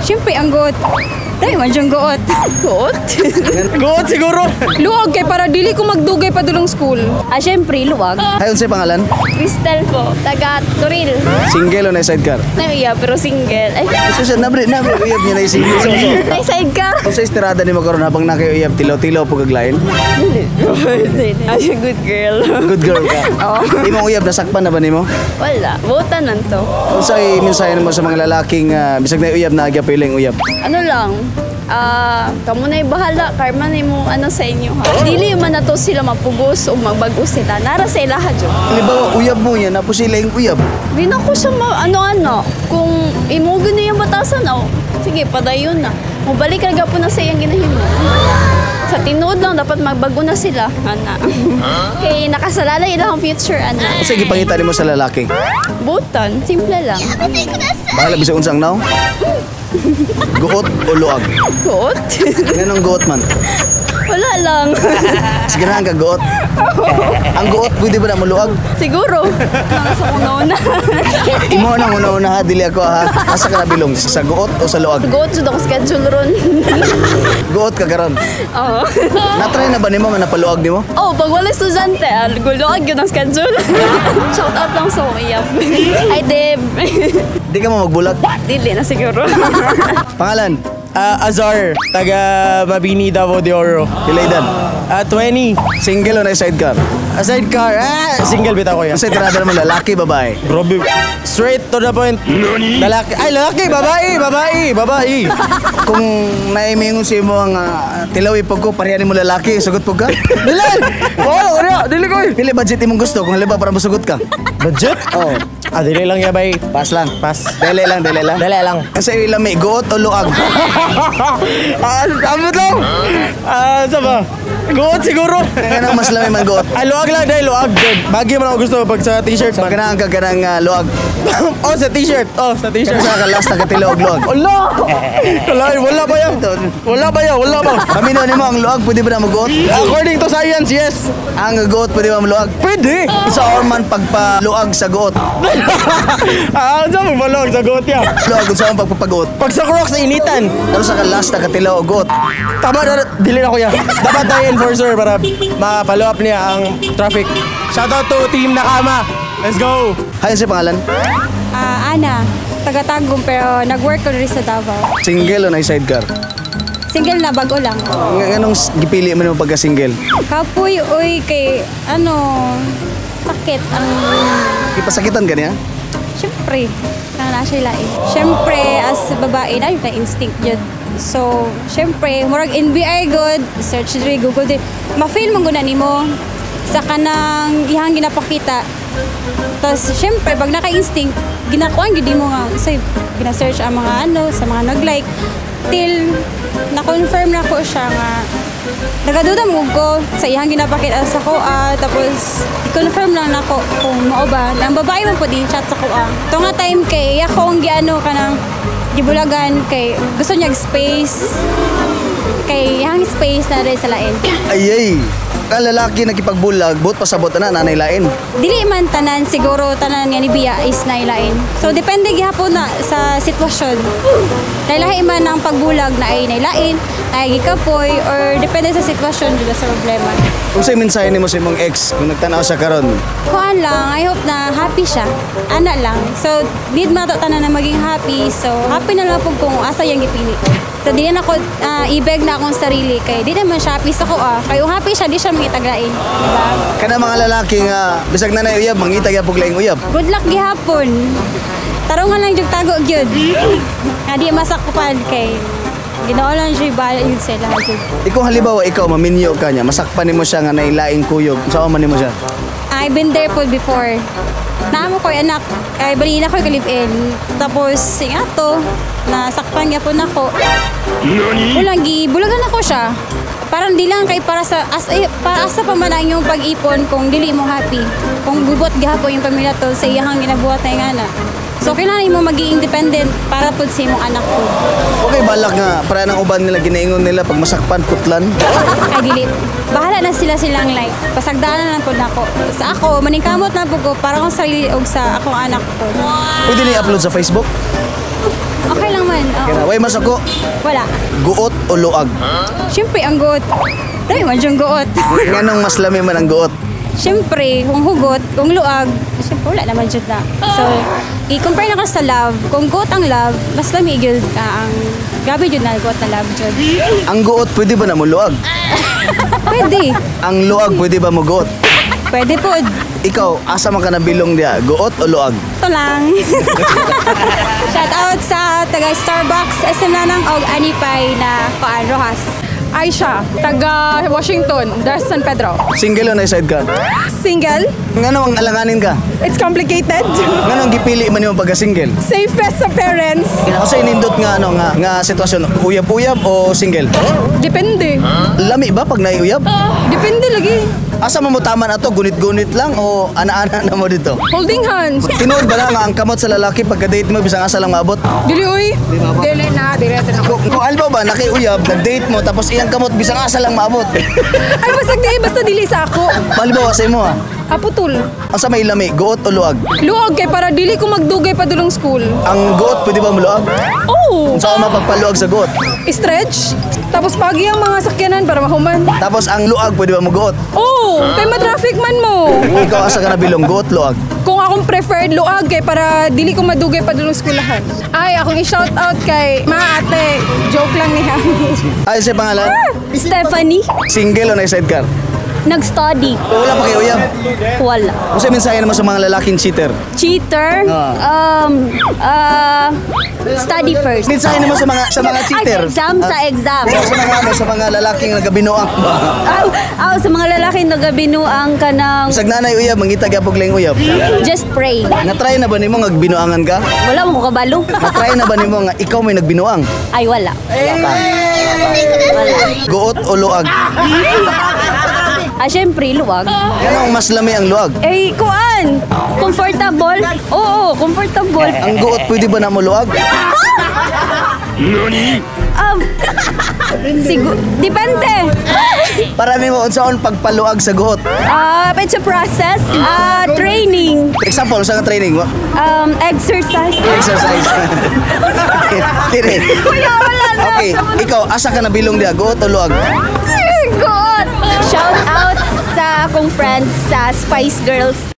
Siyempre, ang goat. Dahil man siyang goat. Goat? Goat siguro. Luwag kay para dili ko magdugay pa dulong school. Siyempre, luwag. Ayun sa'yo pangalan? Crystal po, taga Turil. Single o na sidecar? Naiya, pero single. Ay, Susan, nabri uyab niya na single. may sidecar. Kung sa istirada ni mo karon habang nakauyab, tilaw-tilaw po kaglain. Ay, good girl. Good girl ka. Oo. Di mo uyab, nasakpan na ba ni mo? Wala, buta nan to. Kung sa'yo, mensahe mo sa mga lalaking bisag na uyab na agya pa ilang uyab. Ano lang, kamo na'y bahala, karma na mo ano sa inyo ha. Dili man na to sila mapugos o magbago sila. Nara sa ilaha dyan. Halimbawa, uyab mo yan, na po sila yung uyab. Di na ko siya ano-ano. Kung imugo na yung batasan, sige, padayon na. Mabalik ka po na sa iyang ginahimo. Sa tinuod lang, dapat magbago na sila, ana. Kaya nakasalalay ilang future, ana. Sige, pangita mo sa lalaki. Butan, simple lang. Bahala, bisag unsang now? Goot o luag? Goat? Ganong goot man? Wala lang. Sige na ka goot. Ang goot, pwede ba na mo luag? Siguro. Nasa una-una. Imo na una-una ha, dili ako ha. Asa ka na bilong? Sa goot o sa luag? Goat, sudah ko schedule ron. Goot ka karon. Oo. Na-try na ba nimo nga napaluag nimo? Oh, pag wala estudyante, guloag yun ang schedule. Shout out lang sa iyap. Hi, Deb. Di ka mo magbulag. Dili na siguro. Pangalan? Azar, taga Mabini, Davao de Oro. Pila edad? 20. Single o na sidecar? Sidecar. Single bitaw ko yan. Sa tirada naman lalaki, babae. Grabe. Straight to the point. Lalaki. Ay, lalaki. Babae. Kung naimingon si mo ang tilawi pag ko, parehan mo lalaki, sugot po ka? Dili! Oo, dili ko. Pili budget imong gusto kung halimbawa para masugot ka? Budget? Oo. Dili lang ya, bay. Pass lang. Pass. Dele lang. Dili lang. Kasi ilang may goot o luag? Amot lang. Saba? Goat siguro. Kanang mas lami man goot. Luag lang dahil luag. Bagi mo na ako gusto pag sa t-shirt. So kanang ka kanang luag. Sa t-shirt. Sa t-shirt. Kanang sa kalas na katilog luag. Wala! Wala ba yan? Wala ba? Kamino nimo ang luag pwede ba na mo goot? According to science, yes. Ang goot pwede ba mo luag? Pwede. Isa or man pagpaluag sa goot. Saan mo balong sa goat ya? Luag kung saan pagpapagoot. Pag sa Crocs, initan. Pero sa kalas na katilaw o goot. Tama na, dili na ko ya. Dapat tayo enforcer para ma-follow up niya ang traffic. Shoutout to Team Nakama. Let's go! Hayan si pangalan? Ana, taga Tagum pero nag-work ko rin sa Davao. Single o na sidecar? Single na, bago lang. Anong gipili mo naman pagka-single? Kapoy, uy, kay, sakit ang... Ipasakitan ka niya? Siyempre, na siya lain. Siyempre, as babae, na yung instinct yun. So, siyempre, murag NBI good, search diri, Google din. Ma-feel mo guna nimo sa kanang ihang ginapakita. Tapos, siyempre, pag naka-instinct, ginakuan, gudi mo nga, so, gina-search ang mga sa mga nag-like. Till, na-confirm na ko siya nga, nagaduda mo ko sa ihang ginapakita sa kuha, tapos i-confirm lang na ko kung mao ba. Ang babae man po din chat sa kuha. Ito nga time kay, ako ang kanang gibulagan kay gusto niya space. Kay ihang space na rin sa lain. Ayay! Ang lalaki nakipagbulag, buot pasabot na nanay lain. Dili man tanan, siguro tanan nga ni Bia is nailain. So, depende gihapon na sa sitwasyon. Lahi man ang pagbulag na ay nailain, ay gikapoy, or depende sa sitwasyon dito sa problema. Kung sa'yo mensahe mo sa imong ex, kung nagtanaw siya karon, Kuan lang, I hope na happy siya. Ana lang. So, need man tanan na maging happy. So, happy na lang po kung asa yung gipili. So, di na ako, ibeg na akong sarili. Kaya di naman siya happy sa ko. Kaya kung happy siya, di siya mangitaglain. Diba? kana mga lalaki nga, bisag na uyab, mangita gyapon laing uyab. Good luck gihapon. Tarungan lang yung tago gyud. Nga di masakpan kay Ginoo lang siya bala yun sila. Ikaw halimbawa, ikaw maminyo ka niya, masakpan nimo siya nga nailaing kuyog, saan man nimo siya? I've been there po before. Naamo ko anak, ay balina ko live-in. Tapos nga to, nasakpan niya po nako. Ulang bulagan ako siya. Parang di lang kay para asa pa man ang yung pag-ipon kung dili mo happy. Kung gubot gihapon yung pamilya to sa iyang ginabuhat na nga na. So kailangan mo maging independent para pud sa imong anak ko. Okay, balak nga, para nang uban nila, ginaingon nila, pag masakpan, kutlan. Ay dili. Bahala na silang like. Pasagdaan na lang po nako. Sa ako, maningkamot na po ko para akong sarili og sa akong anak ko. Pwede na i-upload sa Facebook? Okay lang man. Oo. Kaya way masuko. Wala. Guot o luag? Siyempre, ang goot. Dahil man siyang goot. Nganong mas lami man ang guot? Siyempre, kung hugot, kung luag, siyempre wala naman dyan na. So, i-compare na ka sa love. Kung goot ang love, mas lamig yun ang gabi yun na goot na love dyan. Ang guot pwede ba na mo luag? Pwede. Ang luag pwede ba mo guot? Pwede po. Ikaw, asa man ka nabilong diya? Guot o luag? Ito lang. Shout out sa taga Starbucks, SM Lanang og Anipay na Paan Rojas. Aisha, taga Washington, there's San Pedro. Single o na side ka? Single? Nganong ang alanganin ka? It's complicated. Nganong gipili man yung pagka-single? Safest sa parents. Kasi inindot nga nga sitwasyon, uyab-uyab o single? Depende. Lami ba pag naiuyab? Depende lagi. Asa mo taman ato, gunit-gunit lang o ana-ana na mo dito? Holding hands. Tinuod ba na nga ang kamot sa lalaki pagka-date mo bisang asa lang maabot? Dili uy. Dili na, diretso na. Kung alba ba, nakiuyab, nag-date mo, tapos iyang kamot bisang asa lang maabot. Ay, basta dili sa ako. Malibaw sa mo ha? Aputol. Asa may lami, guot o luag? Luog kay para dili ko magdugay pa dulong school. Ang guot, pwede ba muluag? Oh! Kung saan mapagpaluag sa guot? Stretch. Tapos pagi ang mga sakyanan para mahuman. Tapos ang luag, pwede ba maguot? Oh! Kay ma-traffic man mo. Ikaw asa ka nabilong, guot, luag? Kung akong preferred luag kay para dili ko madugay pa dulong skulahan. Ay, akong i-shout out kay ma ate. Joke lang niya. Ay, sa pangalan? Stephanie, Single o na sidecar? nag-study. Wala pa kayo uyab? Wala. Kung sa mensahe naman sa mga lalaking cheater? Cheater, study first. Mensahe naman sa mga cheater? Sa exam. Sa mga lalaking nagabinuang ba? Sa mga lalaki nagabinuang ka ng Bisag nanay uyab, mangita gyapon lang uyab. just pray. Na-try na ba nimo nga binuangan ka? Wala mo ko kabalo. Na-try na ba nimo nga ikaw may nagbinuang? Ay, wala. Wala ka. Wala. Guot o luag? Siyempre, luwag. Anong mas lami ang luag? Eh, kuan! Comfortable? Oo, comfortable. Ang guot pwede ba na mo luag? Depende. Para nimo unsaon pagpaluag sa guot? It's a process. Training. Example sa training mo? Exercise. Exercise. Tiri. Kuya, wala na. Okay, ikaw asa ka nabilong dia, guot o luag? God! Shout out sa akong friends sa Spice Girls.